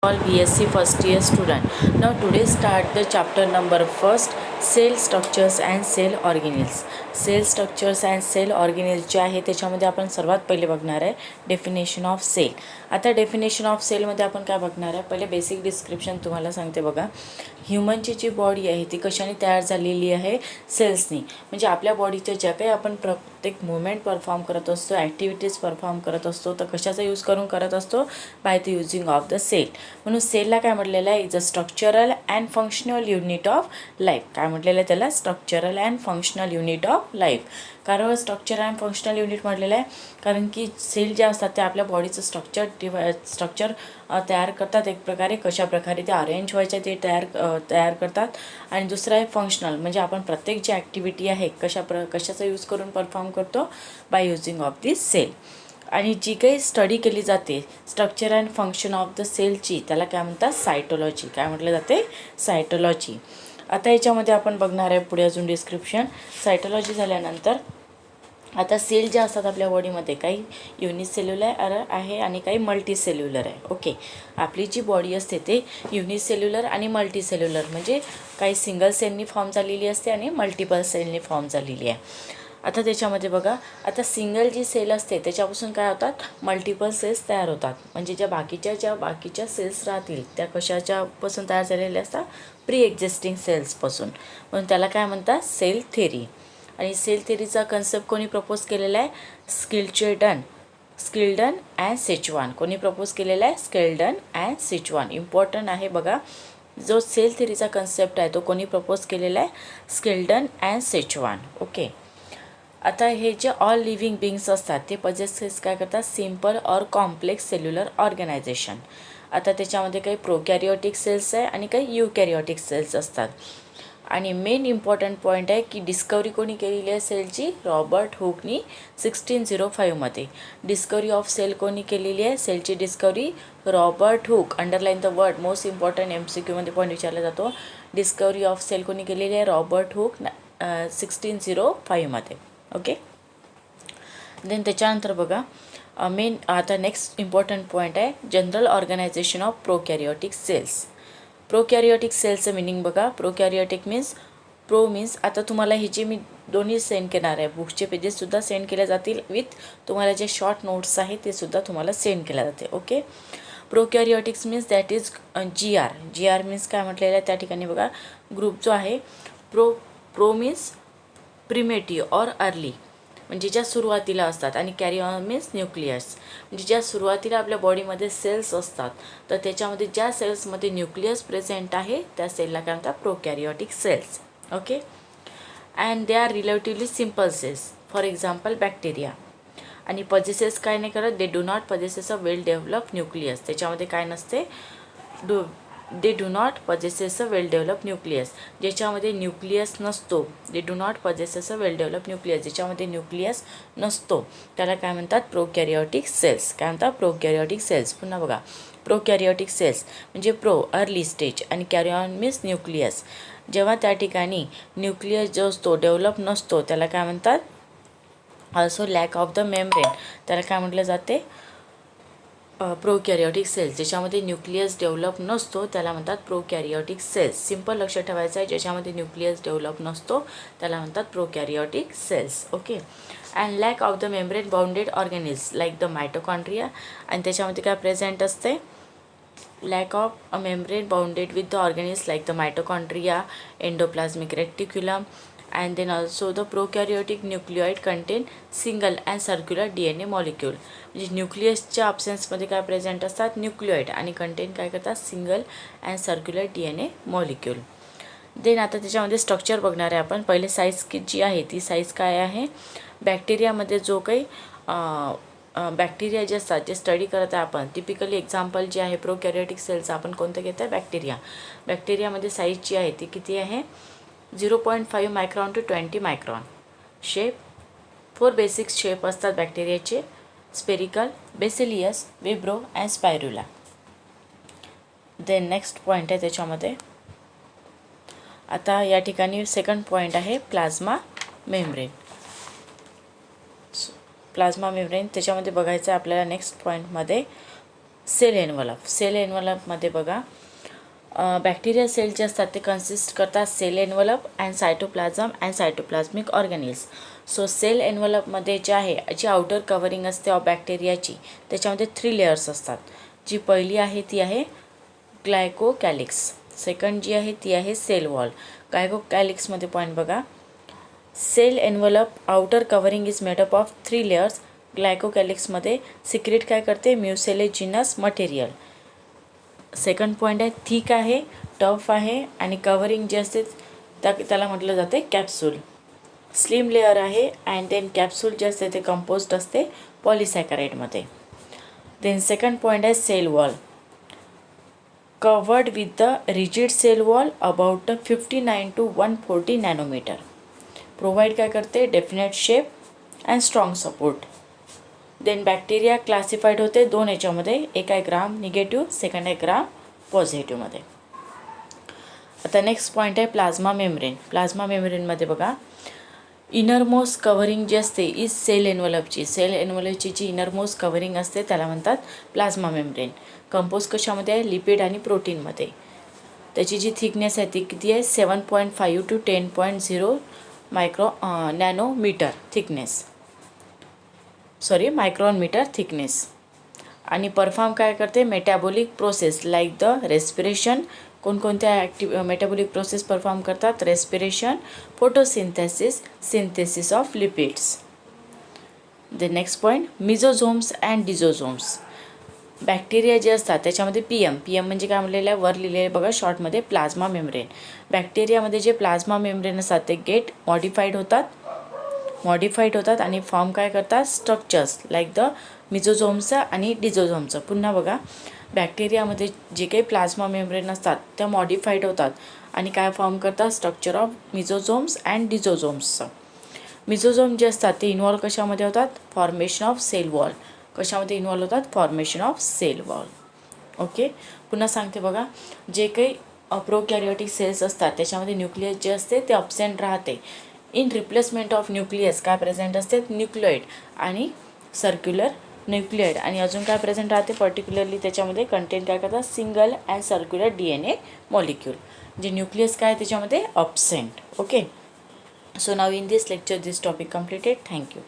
All BSc first year student. Now today start the chapter number first, cell structures and cell organelles. Cell structures and cell organelles जे आहे त्याच्यामध्ये आपण सर्वात पहिले बघणार आहे डेफिनेशन ऑफ सेल. आता डेफिनेशन ऑफ सेलमध्ये आपण काय बघणार आहे, पहिले बेसिक डिस्क्रिप्शन तुम्हाला सांगते बघा. ह्युमनची जी बॉडी आहे ती कशाने तयार झालेली आहे, सेल्सनी. म्हणजे आपल्या बॉडीच्या ज्या काही आपण प्रत्येक मुवमेंट परफॉर्म करत असतो, ॲक्टिव्हिटीज परफॉर्म करत असतो, तर कशाचा यूज करून करत असतो, by the using of the cell. म्हणून सेलला काय म्हटलेलं आहे, is a structural and functional unit of life. काय म्हटलेलं आहे त्याला, structural and functional unit of life. कारण स्ट्रक्चर अँड फंक्शनल युनिट म्हटलेलं आहे कारण की सेल ज्या असतात त्या आपल्या बॉडीचं स्ट्रक्चर तयार करतात. एक प्रकारे कशा प्रकारे ते अरेंज व्हायचे ते तयार करतात. आणि दुसरं आहे फंक्शनल, म्हणजे आपण प्रत्येक जी ॲक्टिव्हिटी आहे कशाचा यूज करून परफॉर्म करतो, by using of this cell. आणि जी काही स्टडी केली जाते structure and function of the सेलची, त्याला काय म्हणतात, सायटोलॉजी. काय म्हटलं जाते, सायटोलॉजी. आता याच्यामध्ये आपण बघणार आहे पुढे अजून डिस्क्रिप्शन. सायटोलॉजी झाल्यानंतर आता सेल ज्या असतात आपल्या बॉडीमध्ये, काही युनिसेल्युलर आहे आणि काही मल्टीसेल्युलर आहे. ओके, आपली जी बॉडी असते ते युनिसेल्युलर आणि मल्टीसेल्युलर, म्हणजे काही सिंगल सेलनी फॉर्म झालेली असते आणि मल्टिपल सेलनी फॉर्म झालेली आहे. आता त्याच्यामध्ये बघा, आता सिंगल जी सेल असते त्याच्यापासून काय होतात, मल्टिपल सेल्स तयार होतात. म्हणजे ज्या बाकीच्या सेल्स राहतील त्या कशाच्यापासून तयार झालेल्या असतात, प्री एक्झिस्टिंग सेल्सपासून. म्हणून त्याला काय म्हणतात, सेल थेरी. आणि सेल थेरीचा कन्सेप्ट कोणी प्रपोज केलेला आहे, स्किल्डन अँड सेचवान. कोणी प्रपोज केलेला आहे, स्किल्डन अँड सेचवान. इम्पॉर्टंट आहे बघा, जो सेल थेरीचा कन्सेप्ट आहे तो कोणी प्रपोज केलेला आहे, स्किल्डन अँड सेचवान. ओके. आता हे जे ऑल लिव्हिंग बिंग्स असतात ते पजेसेस काय करतात, सिम्पल और कॉम्प्लेक्स सेल्युलर ऑर्गनायझेशन. आता त्याच्यामध्ये काही प्रोकॅरिओटिक सेल्स आहे आणि काही युकॅरिओटिक सेल्स असतात. आणि मेन इम्पॉर्टंट पॉईंट आहे की डिस्कवरी कोणी केलेली आहे सेलची, रॉबर्ट हुकनी 1605मध्ये. डिस्कवरी ऑफ सेल कोणी केलेली आहे, सेलची discovery Robert Hooke. Underline the word, most important MCQमध्ये पॉईंट विचारला जातो. डिस्कवरी ऑफ सेल कोणी केलेली आहे, रॉबर्ट हुक 1605मध्ये. ओके. देन त्याच्यानंतर बघा मेन आता नेक्स्ट इम्पॉर्टंट पॉईंट आहे, general organisation of prokaryotic cells. Prokaryotic सेलचं मिनिंग बघा. प्रोकॅरिओटिक मीन्स आता तुम्हाला हे जे मी दोन्ही सेंड करणार आहे, बुक्सचे पेजेससुद्धा सेंड केले जातील, विथ तुम्हाला जे शॉर्ट नोट्स आहेत ते सुद्धा तुम्हाला सेंड केले जाते. Okay. Prokaryotics means that is GR means काय म्हटलेलं आहे त्या ठिकाणी बघा, ग्रुप जो आहे pro means primitive or early, म्हणजे ज्या सुरुवातीला असतात. आणि कॅरिऑन मीन्स न्यूक्लियस, म्हणजे ज्या सुरुवातीला आपल्या बॉडीमध्ये सेल्स असतात तर त्याच्यामध्ये ज्या सेल्समध्ये न्यूक्लियस प्रेझेंट आहे त्या सेलला काय म्हणतात, prokaryotic cells. Okay. And they are relatively simple cells, for example bacteria. आणि पजेसेस काय नाही करत, they do not possesses a well develop nucleus. त्याच्यामध्ये काय नसते, they do not possesses a well develop nucleus, ज्याच्यामध्ये न्यूक्लियस नसतो. They do not possesses a well develop nucleus, ज्याच्यामध्ये न्यूक्लियस नसतो त्याला काय म्हणतात, प्रोकॅरिओटिक सेल्स. काय म्हणतात, प्रोकॅरिओटिक सेल्स. पुन्हा बघा, प्रोकॅरिओटिक सेल्स म्हणजे अर्ली स्टेज आणि कॅरिऑन मीन्स न्यूक्लियस. जेव्हा त्या ठिकाणी न्यूक्लियस जो असतो डेव्हलप नसतो त्याला काय म्हणतात, also lakh of the membrane, त्याला काय म्हटलं जाते, प्रोकॅरिओटिक सेल्स. ज्याच्यामध्ये न्यूक्लियस डेव्हलप नसतो त्याला म्हणतात प्रोकॅरिओटिक सेल्स. सिम्पल लक्षात ठेवायचं आहे, ज्याच्यामध्ये न्यूक्लियस डेव्हलप नसतो त्याला म्हणतात prokaryotic cells. Okay. And lack of the membrane bounded organelles like the mitochondria. आणि त्याच्यामध्ये काय प्रेझेंट असते, lack of a membrane bounded with the organelles like the mitochondria, endoplasmic reticulum. And then also the prokaryotic nucleoid contain single and circular DNA molecule. म्हणजे न्यूक्लियसच्या ऑप्शन्समध्ये काय present असतात, न्यूक्लिओइड, आणि contain काय करतात, single and circular DNA molecule. Then आता त्याच्यामध्ये structure बघणार आहे आपण. पहिले साईज जी आहे ती साईज काय आहे, बॅक्टेरियामध्ये जो काही बॅक्टेरिया जे असतात जे स्टडी करत आहे आपण, टिपिकली एक्झाम्पल जे आहे प्रोकॅरियोटिक सेलचं आपण कोणतं घेत आहे, बॅक्टेरियामध्ये साईज जी आहे ती किती आहे, 0.5 micron to 20 micron. Shape 4 basic shape असतात बॅक्टेरियाचे, spherical, bacillus, vibrio and spirilla. Then next point आहे त्याच्यामध्ये, आता या ठिकाणी सेकंड पॉईंट आहे प्लाझ्मा मेम्ब्रेन. त्याच्यामध्ये बघायचं आहे आपल्याला नेक्स्ट पॉईंटमध्ये, सेल एनवलपमध्ये बघा बॅक्टेरिया सेल जे असतात ते कन्सिस्ट करतात cell envelope and cytoplasm and cytoplasmic organelles. So cell एनवलपमध्ये जे आहे जी आउटर कव्हरिंग असते ऑफ बॅक्टेरियाची त्याच्यामध्ये 3 लेयर्स असतात. जी पहिली आहे ती आहे ग्लायकोकॅलिक्स, सेकंड जी आहे ती आहे सेल वॉल. ग्लायकोकॅलिक्समध्ये पॉईंट बघा, cell envelope outer covering is made up of 3 layers. ग्लायकोकॅलिक्समध्ये सिक्रेट काय करते म्युसेलेजिनस मटेरियल. सेकंड पॉईंट आहे थिक आहे, टफ आहे आणि कव्हरिंग जे असते त्याला म्हटलं जाते कॅप्सूल. स्लिम लेअर आहे अँड देन कॅप्सूल जे असते ते कंपोज्ड असते पॉलिसॅकराइडमध्ये. देन सेकंड पॉईंट आहे cell wall, covered with the rigid cell wall about 59 to 140 nanometre. Provide काय करते definite shape and strong support. Then bacteria classified होते 2 याच्यामध्ये, एक आहे ग्राम निगेटिव्ह, सेकंड आहे ग्राम पॉझिटिव्हमध्ये. आता नेक्स्ट पॉईंट आहे प्लाझ्मा मेम्ब्रेन. प्लाझ्मा मेम्ब्रेनमध्ये बघा इनरमोस्ट कव्हरिंग जी असते इज सेल एनवलपची. सेल एनवलपची जी इनरमोस्ट कव्हरिंग असते त्याला म्हणतात प्लाझ्मा मेम्ब्रेन. कंपोज कशामध्ये आहे लिपिड आणि प्रोटीनमध्ये. त्याची जी थिकनेस आहे ती किती आहे 7.5 to 10.0 nanometre thickness, micron metre thickness. आणि परफॉर्म काय करते metabolic process like the respiration. कोणकोणत्या मेटाबॉलिक प्रोसेस परफॉर्म करतात, respiration, photosynthesis, synthesis of lipids. The next point mesosomes and डिझोझोम्स. बॅक्टेरिया जे असतात त्याच्यामध्ये पीएम म्हणजे काय म्हणलेलं आहे वर लिहिलेले बघा शॉर्टमध्ये प्लाझ्मा मेम्ब्रेन. बॅक्टेरियामध्ये जे प्लाझ्मा मेम्ब्रेन असतात ते गेट मॉडिफाईड होतात आणि फॉर्म काय करतात स्ट्रक्चर्स लाईक द मिझोझोमचं आणि डिझोझोमचं. पुन्हा बघा बॅक्टेरियामध्ये जे काही प्लाझ्मा मेम्ब्रेन असतात त्या मॉडिफाईड होतात आणि काय फॉर्म करतात स्ट्रक्चर ऑफ मिझोझोम्स अँड डिझोझोम्सचं. मिझोझोम जे असतात ते इन्व्हॉल्व कशामध्ये होतात फॉर्मेशन ऑफ सेल वॉल. कशामध्ये इन्व्हॉल्व होतात formation of cell wall. Okay, पुन्हा सांगते बघा जे काही प्रोकॅरियोटिक सेल्स असतात त्याच्यामध्ये न्यूक्लियस जे असते ते अब्सेंट राहते. इन रिप्लेसमेंट ऑफ न्यूक्लियस काय प्रेझेंट असते न्यूक्लियोइड आणि सर्क्युलर न्यूक्लियोइड. आणि अजून काय प्रेझेंट राहते पर्टिक्युलरली त्याच्यामध्ये कंटेंट काय करतात single and circular DNA molecule. जे न्यूक्लियस काय त्याच्यामध्ये absent. Okay, so now in this lecture this topic completed. Thank you.